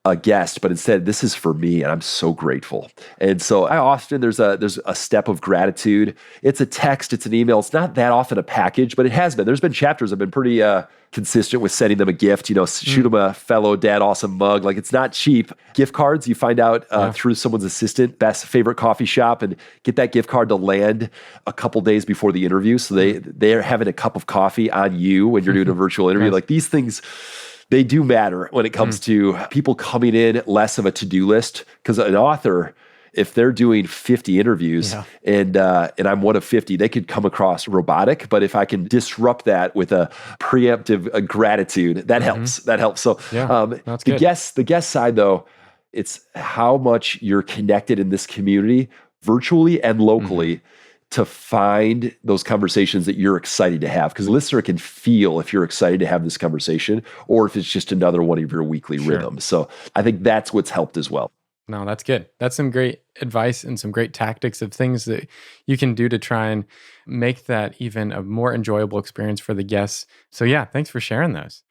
a guest, but instead this is for me and I'm so grateful. And so there's a step of gratitude. It's a text, it's an email. It's not that often a package, but it has been. There's been chapters I've been pretty consistent with sending them a gift, shoot them a fellow DadAwesome mug. Like it's not cheap. Gift cards, you find out through someone's assistant, best favorite coffee shop, and get that gift card to land a couple days before the interview. So they're having a cup of coffee on you when you're doing a virtual interview. Like these things, they do matter when it comes to people coming in less of a to-do list, because an author, if they're doing 50 interviews and I'm one of 50, they could come across robotic. But if I can disrupt that with a preemptive gratitude, that helps. That helps. So the guest side, though, it's how much you're connected in this community, virtually and locally, to find those conversations that you're excited to have. Because a listener can feel if you're excited to have this conversation or if it's just another one of your weekly rhythms. So I think that's what's helped as well. No, that's good. That's some great advice and some great tactics of things that you can do to try and make that even a more enjoyable experience for the guests. So yeah, thanks for sharing those.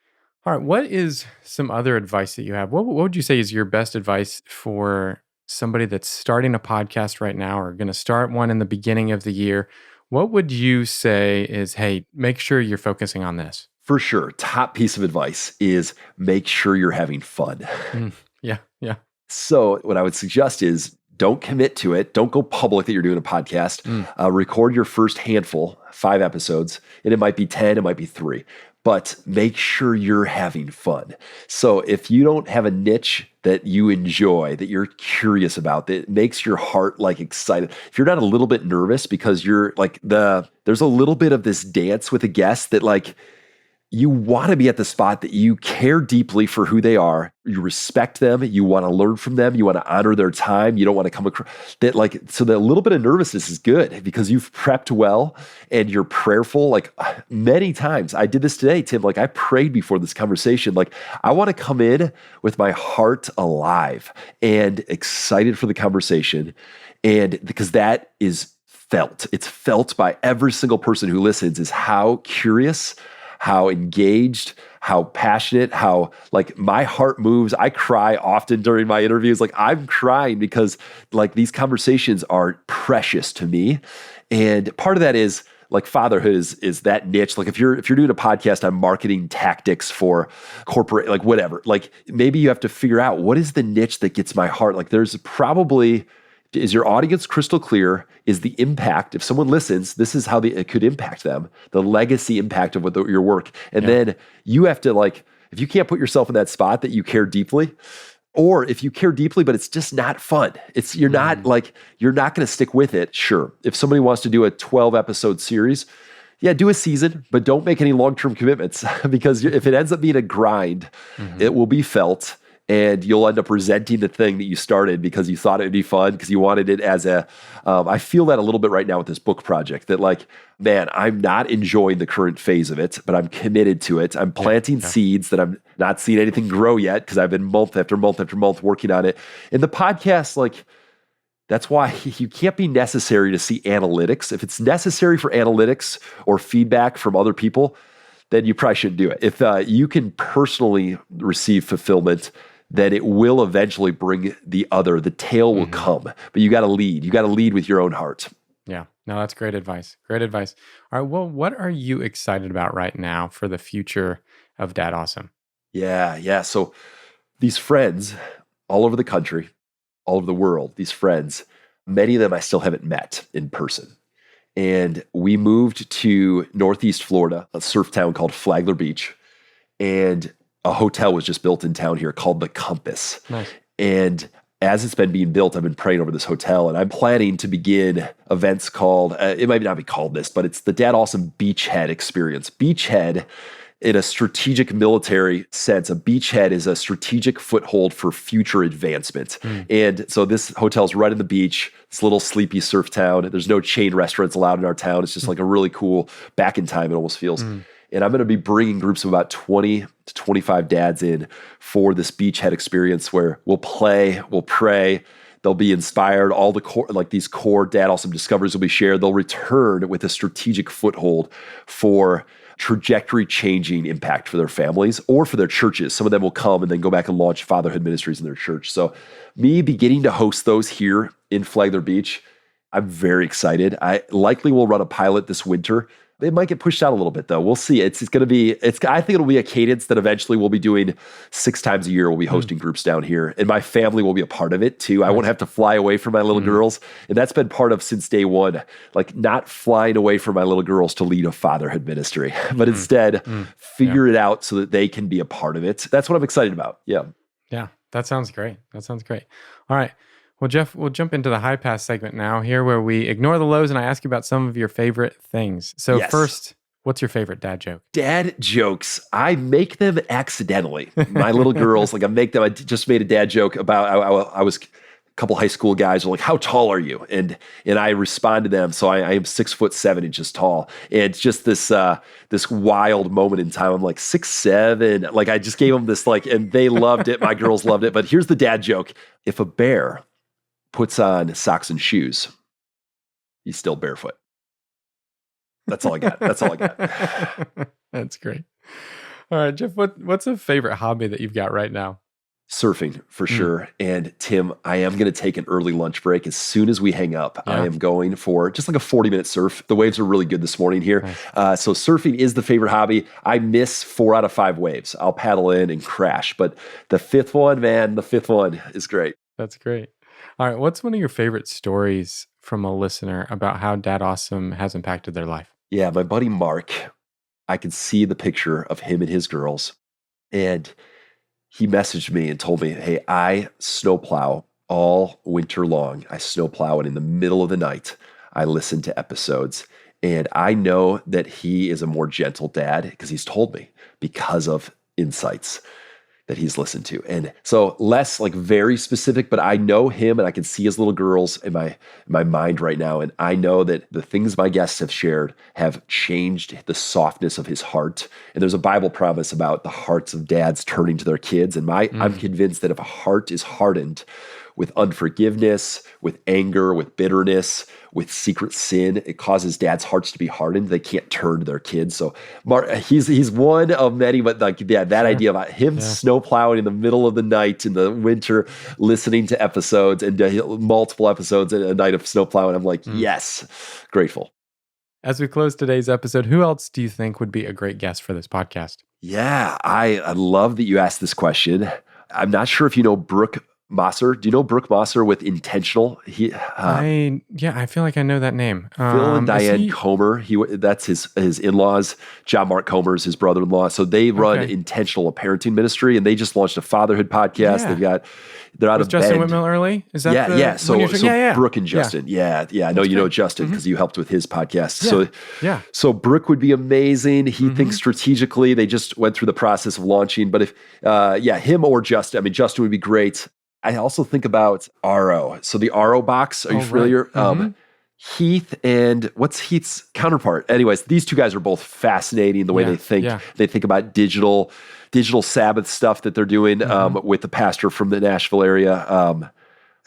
All right, what is some other advice that you have? What would you say is your best advice for somebody that's starting a podcast right now or going to start one in the beginning of the year? What would you say is, hey, make sure you're focusing on this? For sure. Top piece of advice is make sure you're having fun. Yeah. So what I would suggest is don't commit to it. Don't go public that you're doing a podcast. Record your first handful, 5 episodes, and it might be 10, it might be 3. but make sure you're having fun. So if you don't have a niche that you enjoy, that you're curious about, that makes your heart like excited, if you're not a little bit nervous because you're like there's a little bit of this dance with a guest that like, you want to be at the spot that you care deeply for who they are. You respect them. You want to learn from them. You want to honor their time. You don't want to come across that like, so that little bit of nervousness is good because you've prepped well and you're prayerful. Like many times I did this today, Tim, like I prayed before this conversation. Like I want to come in with my heart alive and excited for the conversation. And because that is felt, it's felt by every single person who listens is how curious, how engaged, how passionate, how like my heart moves. I cry often during my interviews. Like I'm crying because like these conversations are precious to me. And part of that is like fatherhood is that niche. Like if you're doing a podcast on marketing tactics for corporate, like whatever, like maybe you have to figure out what is the niche that gets my heart. Like there's probably, is your audience crystal clear? Is the impact, if someone listens, this is how it could impact them, the legacy impact of your work. And then you have to like, if you can't put yourself in that spot that you care deeply, or if you care deeply, but it's just not fun. You're not going to stick with it. Sure. If somebody wants to do a 12 episode series, yeah, do a season, but don't make any long-term commitments because if it ends up being a grind, it will be felt. And you'll end up resenting the thing that you started because you thought it would be fun, because you wanted it as I feel that a little bit right now with this book project that like, man, I'm not enjoying the current phase of it, but I'm committed to it. I'm planting seeds that I'm not seeing anything grow yet because I've been month after month after month working on it. And the podcast, like, that's why you can't be necessary to see analytics. If it's necessary for analytics or feedback from other people, then you probably shouldn't do it. If you can personally receive fulfillment, then it will eventually bring the tail will come, but you got to lead. You got to lead with your own heart. Yeah, no, that's great advice. Great advice. All right, well, what are you excited about right now for the future of DadAwesome? Yeah. So these friends all over the country, all over the world, these friends, many of them I still haven't met in person. And we moved to Northeast Florida, a surf town called Flagler Beach. And a hotel was just built in town here called The Compass. Nice. And as it's been being built, I've been praying over this hotel, and I'm planning to begin events called, it might not be called this, but it's the DadAwesome Beachhead experience. Beachhead, in a strategic military sense, a beachhead is a strategic foothold for future advancement. And so this hotel's right on the beach, this little sleepy surf town. There's no chain restaurants allowed in our town. It's just like a really cool, back in time, it almost feels. And I'm going to be bringing groups of about 20 to 25 dads in for this beachhead experience where we'll play, we'll pray, they'll be inspired. All the core, like these core DadAwesome discoveries will be shared. They'll return with a strategic foothold for trajectory changing impact for their families or for their churches. Some of them will come and then go back and launch fatherhood ministries in their church. So me beginning to host those here in Flagler Beach, I'm very excited. I likely will run a pilot this winter. It might get pushed out a little bit though. We'll see. It's going to be, I think it'll be a cadence that eventually we'll be doing 6 times a year. We'll be hosting groups down here, and my family will be a part of it too. I won't have to fly away from my little girls. And that's been part of since day one, like not flying away from my little girls to lead a fatherhood ministry, but instead figure it out so that they can be a part of it. That's what I'm excited about. Yeah. Yeah. That sounds great. All right. Well, Jeff, we'll jump into the high pass segment now here where we ignore the lows and I ask you about some of your favorite things. So first, what's your favorite dad joke? Dad jokes. I make them accidentally. My little girls, like I just made a dad joke about, I was, a couple high school guys were like, how tall are you? And I respond to them. So I am 6'7" tall. And it's just this wild moment in time. I'm like 6'7". Like I just gave them this and they loved it. My girls loved it. But here's the dad joke. If a bear puts on socks and shoes, he's still barefoot. That's all I got. That's great. All right, Jeff, what's a favorite hobby that you've got right now? Surfing for sure. And Tim, I am going to take an early lunch break. As soon as we hang up, I am going for just like a 40-minute surf. The waves are really good this morning here. Nice. So surfing is the favorite hobby. I miss 4 out of 5 waves. I'll paddle in and crash. But the fifth one is great. That's great. All right. What's one of your favorite stories from a listener about how DadAwesome has impacted their life? Yeah, my buddy Mark, I could see the picture of him and his girls. And he messaged me and told me, hey, I snowplow all winter long. I snowplow, and in the middle of the night, I listen to episodes. And I know that he is a more gentle dad because he's told me, because of insights that he's listened to. And so less like very specific, but I know him and I can see his little girls in my mind right now. And I know that the things my guests have shared have changed the softness of his heart. And there's a Bible promise about the hearts of dads turning to their kids. And I'm convinced that if a heart is hardened with unforgiveness, with anger, with bitterness, with secret sin, it causes dads' hearts to be hardened. They can't turn to their kids. So he's one of many, but like that idea about him snow plowing in the middle of the night in the winter, listening to episodes and multiple episodes a night of snow plowing. I'm like, yes, grateful. As we close today's episode, who else do you think would be a great guest for this podcast? Yeah, I love that you asked this question. I'm not sure if you know Brooke Mosser. Do you know Brooke Mosser with Intentional? I feel like I know that name. Phil and Diane Comer. That's his in-laws. John Mark Comer is his brother-in-law. So they run Intentional, a parenting ministry, and they just launched a fatherhood podcast. Yeah. They're out Was of Justin Bend. Whitmore early? Is that So Brooke and Justin. Yeah. I know you know Justin because you helped with his podcast. So Brooke would be amazing. He thinks strategically. They just went through the process of launching. But if him or Justin, I mean, Justin would be great. I also think about RO. So the RO box, are you familiar? Right. Heath and what's Heath's counterpart? Anyways, these two guys are both fascinating the way they think. Yeah. They think about digital Sabbath stuff that they're doing with the pastor from the Nashville area.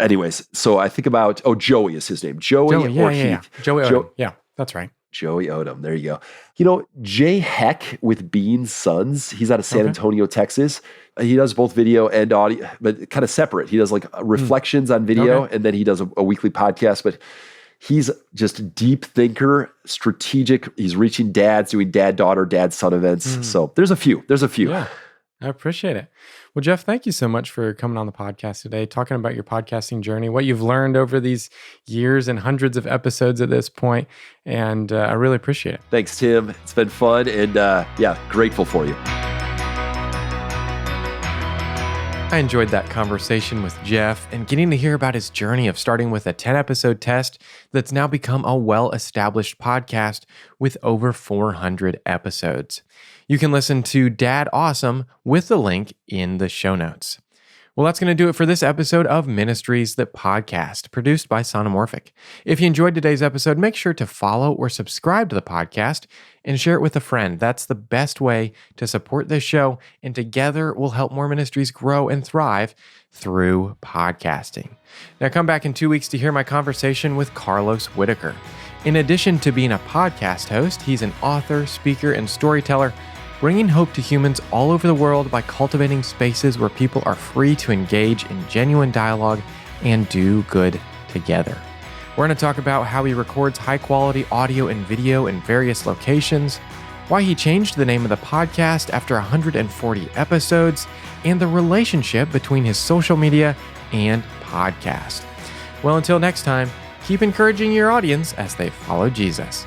Anyways, so I think about, Joey is his name. Joey or Heath. Yeah. Joey Odom. Yeah, that's right. Joey Odom. There you go. You know, Jay Heck with Bean's Sons. He's out of San Antonio, Texas. He does both video and audio, but kind of separate. He does like reflections on video, and then he does a weekly podcast. But he's just a deep thinker, strategic. He's reaching dads, doing dad-daughter, dad-son events. So there's a few. Yeah, I appreciate it. Well, Jeff, thank you so much for coming on the podcast today, talking about your podcasting journey, what you've learned over these years and hundreds of episodes at this point. And I really appreciate it. Thanks, Tim. It's been fun and grateful for you. I enjoyed that conversation with Jeff and getting to hear about his journey of starting with a 10-episode test that's now become a well-established podcast with over 400 episodes. You can listen to DadAwesome with the link in the show notes. Well, that's going to do it for this episode of Ministries That Podcast, produced by Sonomorphic. If you enjoyed today's episode, make sure to follow or subscribe to the podcast and share it with a friend. That's the best way to support this show, and together we'll help more ministries grow and thrive through podcasting. Now come back in 2 weeks to hear my conversation with Carlos Whitaker. In addition to being a podcast host, he's an author, speaker, and storyteller, bringing hope to humans all over the world by cultivating spaces where people are free to engage in genuine dialogue and do good together. We're going to talk about how he records high-quality audio and video in various locations, why he changed the name of the podcast after 140 episodes, and the relationship between his social media and podcast. Well, until next time, keep encouraging your audience as they follow Jesus.